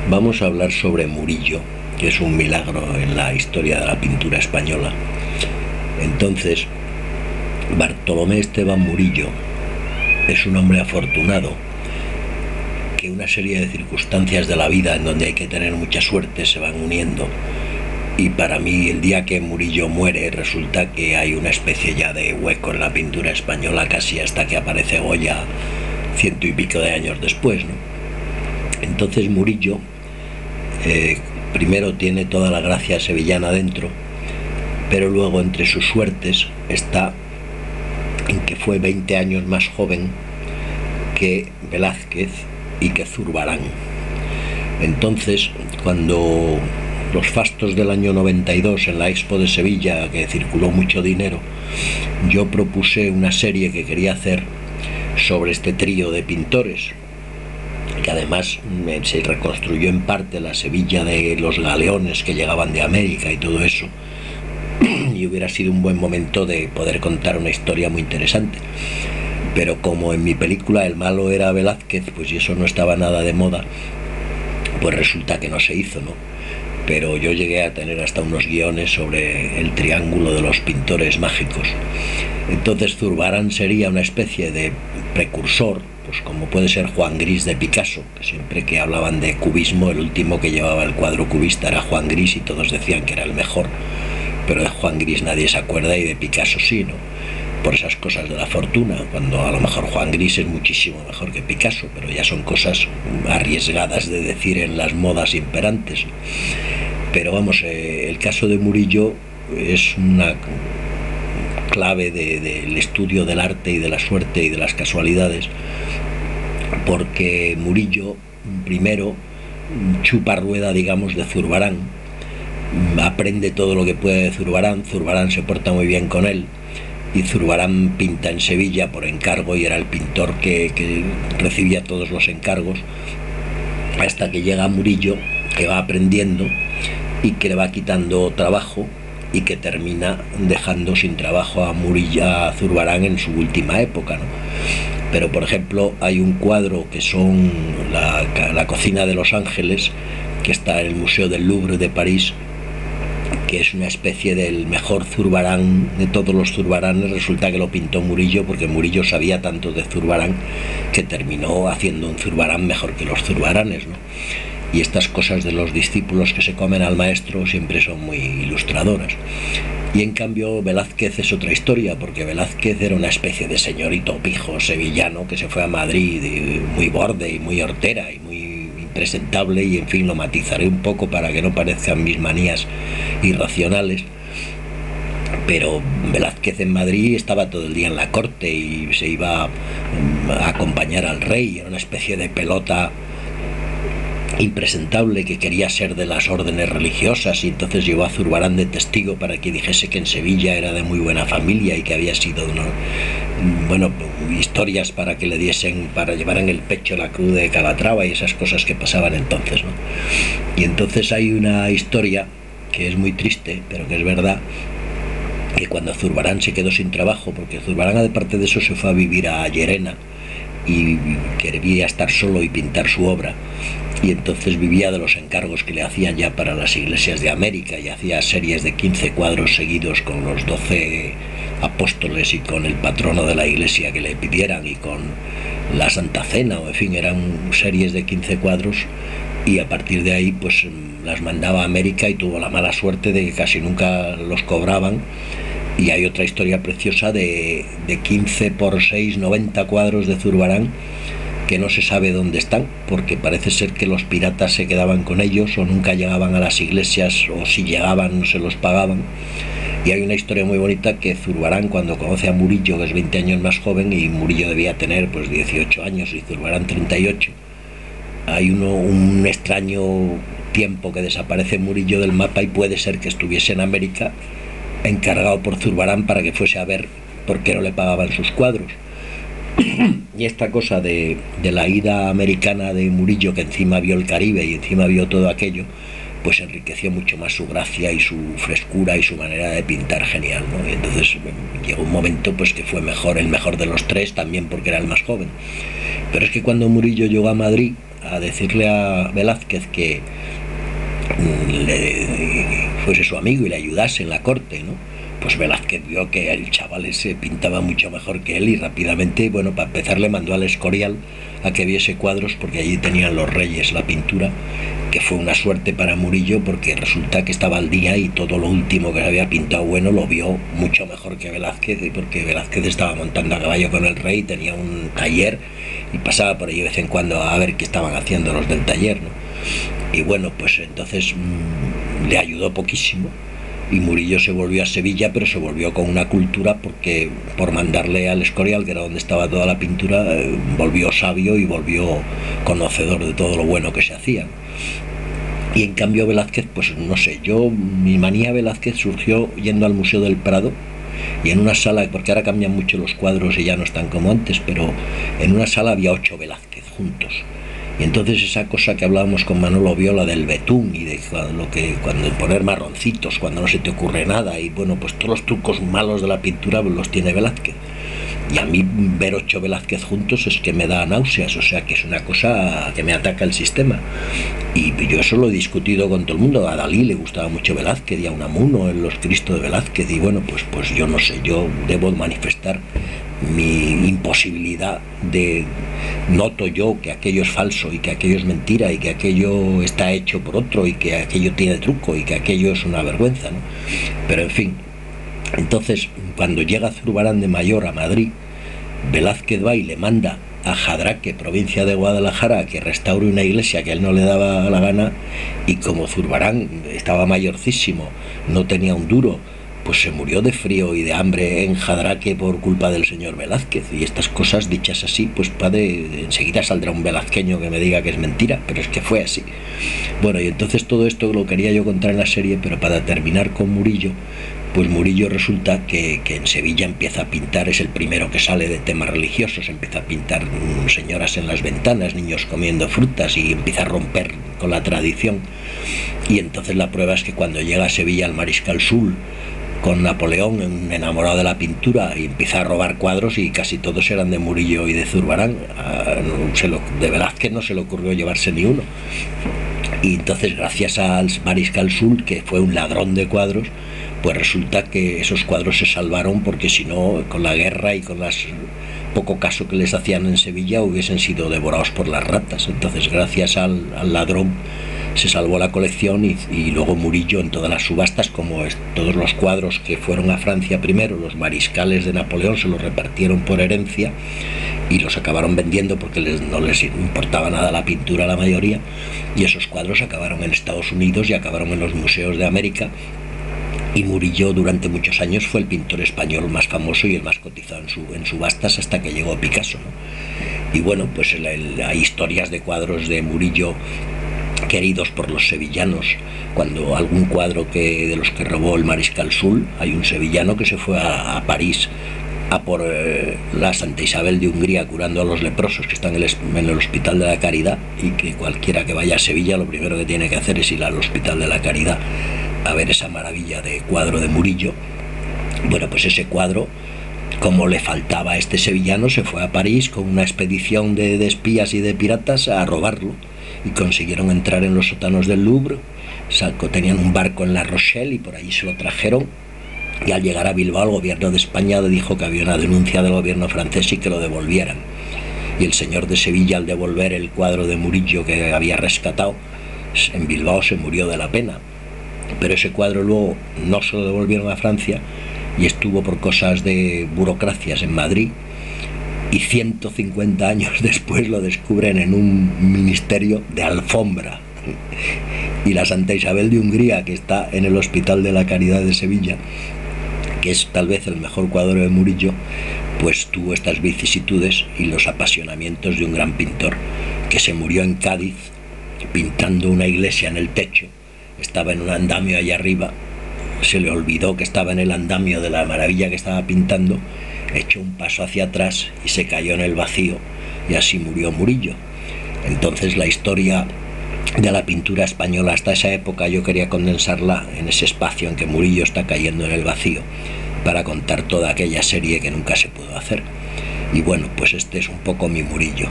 Vamos a hablar sobre Murillo, que es un milagro en la historia de la pintura española. Entonces, Bartolomé Esteban Murillo es un hombre afortunado, que una serie de circunstancias de la vida en donde hay que tener mucha suerte se van uniendo. Y para mí, el día que Murillo muere, resulta que hay una especie ya de hueco en la pintura española, casi hasta que aparece Goya 100 y pico de años después, ¿no? Entonces Murillo primero tiene toda la gracia sevillana dentro, pero luego entre sus suertes está en que fue 20 años más joven que Velázquez y que Zurbarán. Entonces, cuando los fastos del año 92 en la Expo de Sevilla, que circuló mucho dinero, yo propuse una serie que quería hacer sobre este trío de pintores, que además se reconstruyó en parte la Sevilla de los galeones que llegaban de América y todo eso, y hubiera sido un buen momento de poder contar una historia muy interesante. Pero como en mi película el malo era Velázquez, pues y eso no estaba nada de moda, pues resulta que no se hizo, ¿no? Pero yo llegué a tener hasta unos guiones sobre el triángulo de los pintores mágicos. Entonces Zurbarán sería una especie de precursor, pues como puede ser Juan Gris de Picasso, que siempre que hablaban de cubismo, el último que llevaba el cuadro cubista era Juan Gris y todos decían que era el mejor, pero de Juan Gris nadie se acuerda y de Picasso sí, ¿no? Por esas cosas de la fortuna, cuando a lo mejor Juan Gris es muchísimo mejor que Picasso, pero ya son cosas arriesgadas de decir en las modas imperantes. Pero vamos, el caso de Murillo es una clave del estudio del arte y de la suerte y de las casualidades, porque Murillo primero chupa rueda, digamos, de Zurbarán, aprende todo lo que puede de Zurbarán. Zurbarán se porta muy bien con él y Zurbarán pinta en Sevilla por encargo y era el pintor que recibía todos los encargos, hasta que llega Murillo, que va aprendiendo y que le va quitando trabajo y que termina dejando sin trabajo a Zurbarán en su última época, ¿no? Pero por ejemplo hay un cuadro que son la cocina de Los Ángeles, que está en el Museo del Louvre de París, que es una especie del mejor Zurbarán de todos los Zurbaranes. Resulta que lo pintó Murillo, porque Murillo sabía tanto de Zurbarán que terminó haciendo un Zurbarán mejor que los Zurbaranes, ¿no? Y estas cosas de los discípulos que se comen al maestro siempre son muy ilustradoras. Y en cambio Velázquez es otra historia, porque Velázquez era una especie de señorito pijo sevillano que se fue a Madrid, muy borde y muy hortera y muy impresentable, y en fin, lo matizaré un poco para que no parezcan mis manías irracionales. Pero Velázquez en Madrid estaba todo el día en la corte y se iba a acompañar al rey, era una especie de pelota impresentable que quería ser de las órdenes religiosas, y entonces llevó a Zurbarán de testigo para que dijese que en Sevilla era de muy buena familia y que había sido historias para que le diesen, para llevar en el pecho la cruz de Calatrava y esas cosas que pasaban entonces, ¿no? Y entonces hay una historia que es muy triste, pero que es verdad, que cuando Zurbarán se quedó sin trabajo, porque Zurbarán aparte de eso se fue a vivir a Llerena y quería estar solo y pintar su obra, y entonces vivía de los encargos que le hacían ya para las iglesias de América, y hacía series de 15 cuadros seguidos con los 12 apóstoles y con el patrono de la iglesia que le pidieran y con la Santa Cena, o en fin, eran series de 15 cuadros, y a partir de ahí pues las mandaba a América y tuvo la mala suerte de que casi nunca los cobraban. Y hay otra historia preciosa de 15 por 6, 90 cuadros de Zurbarán que no se sabe dónde están, porque parece ser que los piratas se quedaban con ellos o nunca llegaban a las iglesias, o si llegaban no se los pagaban. Y hay una historia muy bonita, que Zurbarán, cuando conoce a Murillo, que es 20 años más joven, y Murillo debía tener pues 18 años y Zurbarán 38, hay un extraño tiempo que desaparece Murillo del mapa y puede ser que estuviese en América encargado por Zurbarán para que fuese a ver por qué no le pagaban sus cuadros. Y esta cosa de la ida americana de Murillo, que encima vio el Caribe y encima vio todo aquello, pues enriqueció mucho más su gracia y su frescura y su manera de pintar genial, ¿no? Y entonces llegó un momento pues que fue el mejor de los tres, también porque era el más joven. Pero es que cuando Murillo llegó a Madrid, a decirle a Velázquez que fuese su amigo y le ayudase en la corte, ¿no? Pues Velázquez vio que el chaval ese pintaba mucho mejor que él y rápidamente, bueno, para empezar le mandó al Escorial a que viese cuadros, porque allí tenían los reyes la pintura, que fue una suerte para Murillo, porque resulta que estaba al día y todo lo último que se había pintado bueno lo vio mucho mejor que Velázquez, porque Velázquez estaba montando a caballo con el rey, tenía un taller y pasaba por ahí de vez en cuando a ver qué estaban haciendo los del taller, ¿no? Y bueno, pues entonces le ayudó poquísimo y Murillo se volvió a Sevilla, pero se volvió con una cultura, porque por mandarle al Escorial, que era donde estaba toda la pintura, volvió sabio y volvió conocedor de todo lo bueno que se hacía. Y en cambio Velázquez, pues no sé, mi manía Velázquez surgió yendo al Museo del Prado, y en una sala, porque ahora cambian mucho los cuadros y ya no están como antes, pero en una sala había 8 Velázquez juntos. Y entonces esa cosa que hablábamos con Manolo Viola del betún y de cuando poner marroncitos, cuando no se te ocurre nada, y bueno, pues todos los trucos malos de la pintura los tiene Velázquez. Y a mí ver 8 Velázquez juntos es que me da náuseas, o sea que es una cosa que me ataca el sistema. Y yo eso lo he discutido con todo el mundo. A Dalí le gustaba mucho Velázquez y a Unamuno en los Cristo de Velázquez, y bueno, pues yo no sé, yo debo manifestar mi imposibilidad noto yo que aquello es falso y que aquello es mentira y que aquello está hecho por otro y que aquello tiene truco y que aquello es una vergüenza, ¿no? Pero en fin, entonces cuando llega Zurbarán de Mayor a Madrid, Velázquez va y le manda a Jadraque, provincia de Guadalajara, que restaure una iglesia que a él no le daba la gana, y como Zurbarán estaba mayorcísimo, no tenía un duro, pues se murió de frío y de hambre en Jadraque por culpa del señor Velázquez. Y estas cosas dichas así, pues enseguida saldrá un velazqueño que me diga que es mentira, pero es que fue así. Bueno, y entonces todo esto lo quería yo contar en la serie, pero para terminar con Murillo, pues Murillo resulta que en Sevilla empieza a pintar, es el primero que sale de temas religiosos, empieza a pintar señoras en las ventanas, niños comiendo frutas, y empieza a romper con la tradición. Y entonces la prueba es que cuando llega a Sevilla el mariscal Soult con Napoleón, enamorado de la pintura, y empieza a robar cuadros, y casi todos eran de Murillo y de Zurbarán. De Velázquez no se le ocurrió llevarse ni uno. Y entonces, gracias al mariscal Soult, que fue un ladrón de cuadros, pues resulta que esos cuadros se salvaron, porque si no, con la guerra y con poco caso que les hacían en Sevilla, hubiesen sido devorados por las ratas. Entonces, gracias al ladrón, se salvó la colección, y luego Murillo en todas las subastas, como todos los cuadros que fueron a Francia primero, los mariscales de Napoleón se los repartieron por herencia y los acabaron vendiendo porque no les importaba nada la pintura a la mayoría, y esos cuadros acabaron en Estados Unidos y acabaron en los museos de América. Y Murillo durante muchos años fue el pintor español más famoso y el más cotizado en subastas, hasta que llegó Picasso, ¿no? Y bueno, pues hay historias de cuadros de Murillo queridos por los sevillanos. Cuando algún cuadro de los que robó el mariscal Soult, hay un sevillano que se fue a París a por la Santa Isabel de Hungría, curando a los leprosos que están en el Hospital de la Caridad, y que cualquiera que vaya a Sevilla lo primero que tiene que hacer es ir al Hospital de la Caridad a ver esa maravilla de cuadro de Murillo. Bueno, pues ese cuadro, como le faltaba a este sevillano, se fue a París con una expedición de espías y de piratas a robarlo, y consiguieron entrar en los sótanos del Louvre. Tenían un barco en La Rochelle y por allí se lo trajeron, y al llegar a Bilbao el gobierno de España dijo que había una denuncia del gobierno francés y que lo devolvieran. Y el señor de Sevilla, al devolver el cuadro de Murillo que había rescatado, en Bilbao se murió de la pena. Pero ese cuadro luego no se lo devolvieron a Francia, y estuvo por cosas de burocracias en Madrid, y 150 años después lo descubren en un ministerio de alfombra. Y la Santa Isabel de Hungría, que está en el Hospital de la Caridad de Sevilla, que es tal vez el mejor cuadro de Murillo, pues tuvo estas vicisitudes y los apasionamientos de un gran pintor que se murió en Cádiz pintando una iglesia en el techo. Estaba en un andamio allá arriba, se le olvidó que estaba en el andamio de la maravilla que estaba pintando, echó un paso hacia atrás y se cayó en el vacío, y así murió Murillo. Entonces la historia de la pintura española hasta esa época yo quería condensarla en ese espacio en que Murillo está cayendo en el vacío, para contar toda aquella serie que nunca se pudo hacer. Y bueno, pues este es un poco mi Murillo.